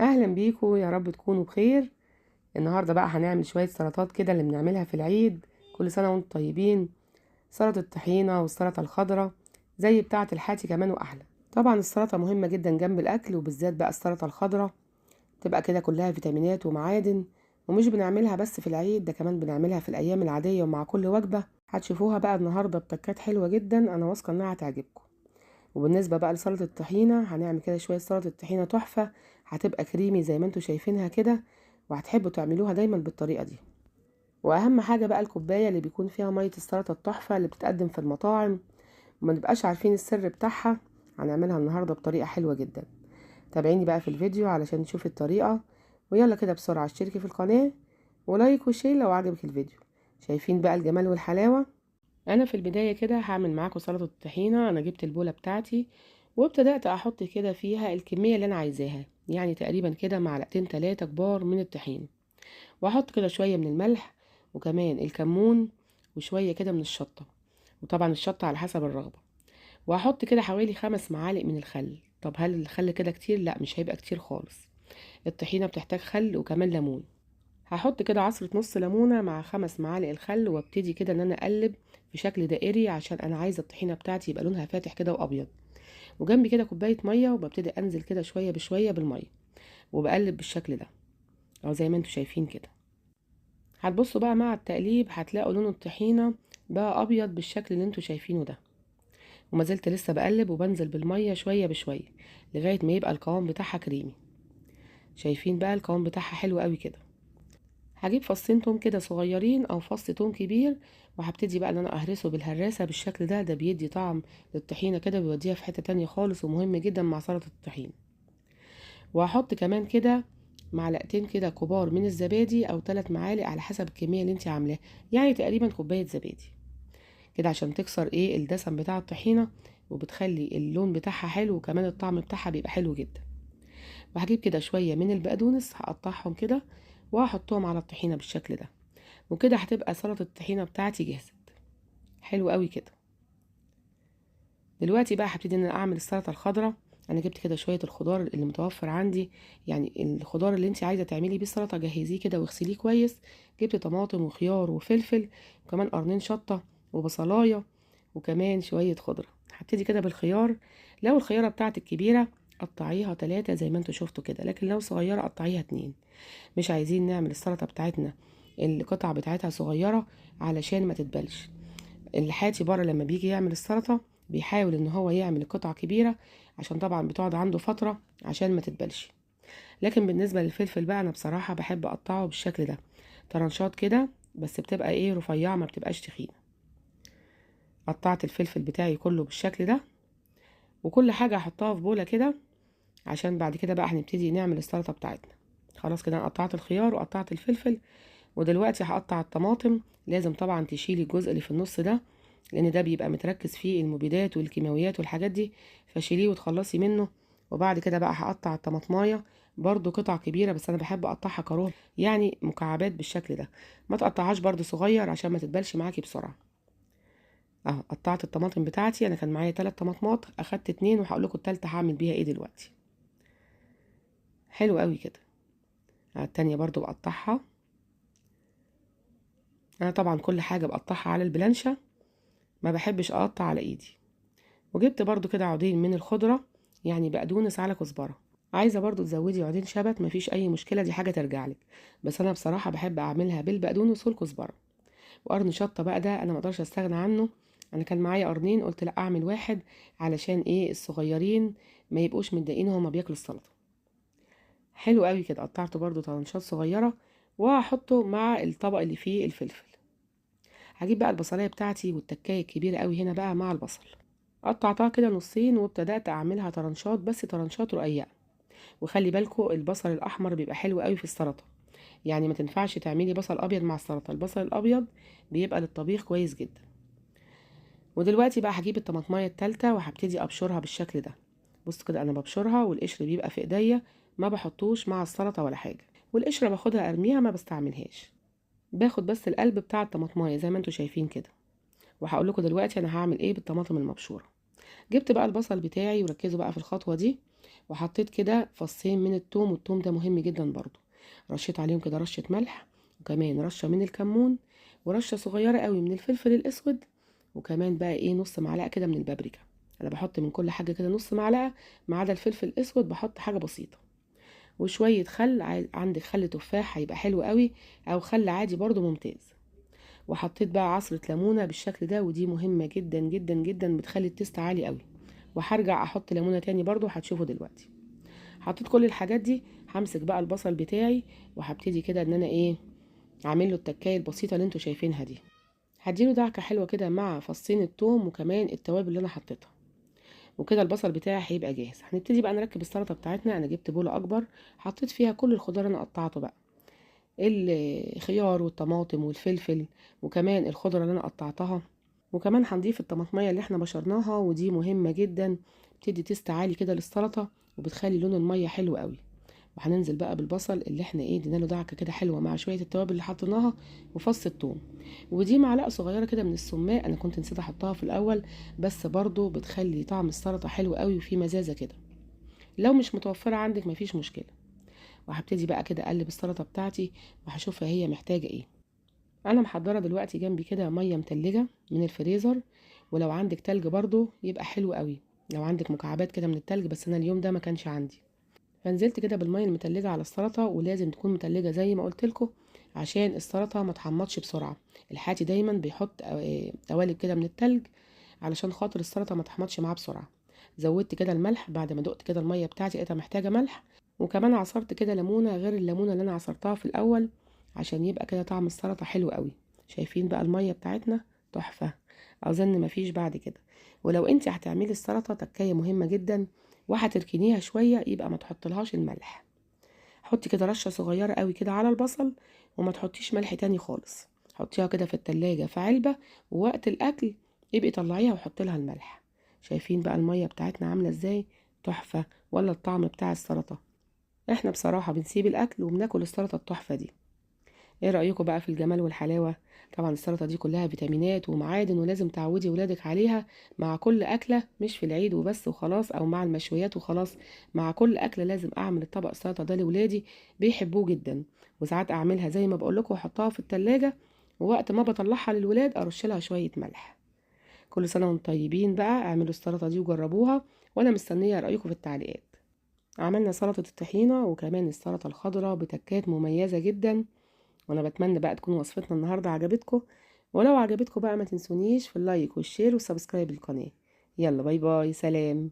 اهلا بيكم، يا رب تكونوا بخير. النهارده بقى هنعمل شويه سلطات كده اللي بنعملها في العيد. كل سنه وانتم طيبين. سلطه الطحينه والسلطه الخضراء زي بتاعه الحاتي كمان واحلى. طبعا السلطه مهمه جدا جنب الاكل، وبالذات بقى السلطه الخضراء تبقى كده كلها فيتامينات ومعادن. ومش بنعملها بس في العيد، ده كمان بنعملها في الايام العاديه ومع كل وجبه. هتشوفوها بقى النهارده بتكات حلوه جدا، انا واثقه انها هتعجبكم. وبالنسبة بقى لسلطة الطحينة، هنعمل كده شوية سلطة الطحينة تحفة. هتبقى كريمي زي ما انتوا شايفينها كده، وهتحبوا تعملوها دايما بالطريقة دي. واهم حاجة بقى الكوباية اللي بيكون فيها مية السلطة التحفة اللي بتتقدم في المطاعم، وما نبقاش عارفين السر بتاعها. هنعملها النهاردة بطريقة حلوة جدا. تابعيني بقى في الفيديو علشان تشوفي الطريقة. ويلا كده بسرعة اشتركي في القناة، ولايك وشير لو عجبك الفيديو. شايفين بقى الجمال والحلاوة. انا في البدايه كده هعمل معاكم سلطه الطحينه. انا جبت البوله بتاعتي وابتدأت احط كده فيها الكميه اللي انا عايزاها، يعني تقريبا كده معلقتين 3 كبار من الطحين. واحط كده شويه من الملح، وكمان الكمون، وشويه كده من الشطه. وطبعا الشطه على حسب الرغبه. وهحط كده حوالي 5 معالق من الخل. طب هل الخل كده كتير؟ لا، مش هيبقى كتير خالص. الطحينه بتحتاج خل وكمان ليمون. هحط كده عصرة نص ليمونة مع 5 معالق الخل، وابتدي كده ان انا اقلب في شكل دائري عشان انا عايزة الطحينة بتاعتي يبقى لونها فاتح كده وابيض. وجنبي كده كوباية مية، وببتدي انزل كده شوية بشوية بالمية، وبقلب بالشكل ده او زي ما انتوا شايفين كده. هتبصوا بقى مع التقليب هتلاقوا لون الطحينة بقى ابيض بالشكل اللي انتوا شايفينه ده. وما زلت لسه بقلب وبنزل بالمية شوية بشوية لغاية ما يبقى القوام بتاعها كريمي. شايفين بقى القوام بتاعها حلو قوي كده. هجيب فصين توم كده صغيرين او فص توم كبير، وهبتدي بقى ان انا اهرسه بالهراسة بالشكل ده. ده بيدي طعم للطحينة كده، بيوديها في حتة تانية خالص، ومهم جدا مع سلطة الطحين. وهحط كمان كده معلقتين كده كبار من الزبادي او 3 معالق على حسب الكمية اللي انت عاملاها، يعني تقريبا كوباية زبادي كده عشان تكسر الدسم بتاع الطحينة، وبتخلي اللون بتاعها حلو، وكمان الطعم بتاعها بيبقى حلو جدا. وهجيب كده شوية من البقدونس هقطعهم كده وهحطهم على الطحينة بالشكل ده. وكده هتبقى سلطة الطحينة بتاعتي جهزت. حلو قوي كده. دلوقتي بقى هبتدي ان انا اعمل السلطة الخضراء. انا جبت كده شوية الخضار اللي متوفر عندي، يعني الخضار اللي انت عايزة تعملي بيه السلطة جهزيه كده واغسليه كويس. جبت طماطم وخيار وفلفل، وكمان قرنين شطة وبصلاية، وكمان شوية خضرة. هبتدي كده بالخيار. لو الخيارة بتاعتك كبيرة قطعيها 3 زي ما انتوا شفتوا كده، لكن لو صغيرة قطعيها 2. مش عايزين نعمل السلطة بتاعتنا القطع بتاعتها صغيرة علشان ما تتبلش. الحاتي بره لما بيجي يعمل السلطة بيحاول ان هو يعمل القطع كبيرة، عشان طبعا بتقعد عنده فترة عشان ما تتبلش. لكن بالنسبة للفلفل بقى انا بصراحة بحب اقطعه بالشكل ده، طرنشات كده، بس بتبقى رفيعة، ما بتبقاش تخينة. قطعت الفلفل بتاعي كله بالشكل ده، وكل حاجة هحطها في بولة كده عشان بعد كده بقى هنبتدي نعمل السلطة بتاعتنا. خلاص كده انا قطعت الخيار وقطعت الفلفل. ودلوقتي هقطع الطماطم. لازم طبعا تشيلي الجزء اللي في النص ده، لان ده بيبقى متركز فيه المبيدات والكيماويات والحاجات دي، فشيليه وتخلصي منه. وبعد كده بقى هقطع الطماطمايه برضو قطع كبيره، بس انا بحب اقطعها كروه، يعني مكعبات بالشكل ده. ما تقطعهاش برضو صغير عشان ما تتبلش معاكي بسرعه. اهو قطعت الطماطم بتاعتي. انا كان معايا 3 طماطمات، اخدت 2 وهقول لكم التالتة هعمل بيها ايه دلوقتي. حلو قوي كده. التانية برضو بقطعها. انا طبعا كل حاجه بقطعها على البلانشه، ما بحبش اقطع على ايدي. وجبت برضو كده عودين من الخضرة، يعني بقدونس على كزبرة. عايزة برضو تزودي عودين شبت مفيش اي مشكلة، دي حاجة ترجعلك. بس انا بصراحة بحب اعملها بالبقدونس والكزبرة. وقرن شطة بقى ده انا مقدرش استغنى عنه. انا كان معايا قرنين، قلت لا اعمل واحد علشان الصغيرين ما يبقوش متضايقين وهما بياكلوا السلطة. حلو قوي كده. قطعته برضو طرنشات صغيرة، وهحطه مع الطبق اللي فيه الفلفل. هجيب بقى البصلايه بتاعتي والتكايه الكبيره قوي هنا بقى مع البصل. قطعتها كده نصين وابتدأت اعملها طرنشات، بس طرنشات رقيقة. وخلي بالكو البصل الاحمر بيبقى حلو قوي في السلطة، يعني ما تنفعش تعملي بصل ابيض مع السلطة. البصل الابيض بيبقى للطبيخ كويس جدا. ودلوقتي بقى هجيب الطماطمايه التالتة وهبتدي ابشرها بالشكل ده. بص كده انا ببشرها والقشر بيبقى في ايديا، ما بحطوش مع السلطة ولا حاجة. والقشرة باخدها ارميها، ما بستعملهاش. باخد بس القلب بتاع الطماطمايه زي ما انتوا شايفين كده. وهقول لكم دلوقتي انا هعمل ايه بالطماطم المبشوره. جبت بقى البصل بتاعي، وركزوا بقى في الخطوة دي. وحطيت كده فصين من التوم، والتوم ده مهم جدا برضو. رشيت عليهم كده رشة ملح، وكمان رشة من الكمون، ورشة صغيرة قوي من الفلفل الاسود، وكمان بقى ايه نص معلقة كده من البابريكا. انا بحط من كل حاجة كده نص معلقة، ما عدا الفلفل الاسود بحط حاجة بسيطة. وشوية خل، عندك خل تفاح هيبقى حلو قوي، او خل عادي برضو ممتاز. وحطيت بقى عصرة ليمونة بالشكل ده، ودي مهمة جدا جدا جدا، بتخلي التيست عالي قوي. وهرجع احط ليمونة تاني برضو هتشوفوا دلوقتي. حطيت كل الحاجات دي، همسك بقى البصل بتاعي وهبتدي كده ان انا ايه اعمل له التكايه البسيطه اللي انتوا شايفينها دي. هديله دعكه حلوه كده مع فصين الثوم وكمان التوابل اللي انا حطيتها. وكده البصل بتاعي هيبقى جاهز. هنبتدي بقى نركب السلطه بتاعتنا. انا جبت بوله اكبر، حطيت فيها كل الخضار اللي انا قطعته بقى، الخيار والطماطم والفلفل، وكمان الخضره اللي انا قطعتها. وكمان هنضيف الطماطميه اللي احنا بشرناها، ودي مهمه جدا، بتدي تيست عالي كده للسلطه، وبتخلي لون الميه حلو قوي. وهننزل بقى بالبصل اللي احنا ايه ادينا له دعكه كده حلوه مع شويه التوابل اللي حطيناها وفص الثوم. ودي معلقه صغيره كده من السماق، انا كنت نسيت احطها في الاول، بس برضو بتخلي طعم السلطه حلو قوي وفي مزازه كده. لو مش متوفره عندك مفيش مشكله. وهبتدي بقى كده اقلب السلطه بتاعتي، وهشوفها هي محتاجه ايه. انا محضره دلوقتي جنبي كده ميه متلجه من الفريزر، ولو عندك تلج برضو يبقى حلو قوي، لو عندك مكعبات كده من التلج، بس انا اليوم ده ما كانش عندي. فنزلت كده بالميه المتلجه على السلطه، ولازم تكون متلجه زي ما قلت لكم عشان السلطه ما تحمضش بسرعه. الحاتي دايما بيحط قوالب كده من التلج علشان خاطر السلطه ما تحمضش معاه بسرعه. زودت كده الملح بعد ما دقت كده الميه بتاعتي لقيتها محتاجه ملح. وكمان عصرت كده ليمونه غير الليمونه اللي انا عصرتها في الاول، عشان يبقى كده طعم السلطه حلو قوي. شايفين بقى الميه بتاعتنا تحفه، اظن مفيش بعد كده. ولو انت هتعملي السلطه تكايه مهمه جدا وهتركنيها شويه، يبقى ما تحطلهاش الملح. حطي كده رشه صغيره قوي كده على البصل، وما تحطيش ملح تاني خالص. حطيها كده في التلاجة في علبه، ووقت الاكل يبقى طلعيها وحطي لها الملح. شايفين بقى الميه بتاعتنا عامله ازاي تحفه، ولا الطعم بتاع السلطه؟ احنا بصراحه بنسيب الاكل وبناكل السلطه التحفه دي. ايه رأيكم بقى في الجمال والحلاوة؟ طبعا السلطة دي كلها فيتامينات ومعادن، ولازم تعودي ولادك عليها مع كل أكلة، مش في العيد وبس وخلاص، أو مع المشويات وخلاص. مع كل أكلة لازم أعمل الطبق السلطة ده لولادي، بيحبوه جدا. وساعات أعملها زي ما بقولكم وأحطها في التلاجة، ووقت ما بطلعها للولاد أرش لها شوية ملح. كل سنة وانتم طيبين بقى، اعملوا السلطة دي وجربوها، وأنا مستنية رأيكم في التعليقات. عملنا سلطة الطحينة وكمان السلطة الخضراء بتكات مميزة جدا، وانا بتمنى بقى تكون وصفتنا النهارده عجبتكم. ولو عجبتكم بقى ما تنسونيش في اللايك والشير والسبسكرايب للقناه. يلا باي باي، سلام.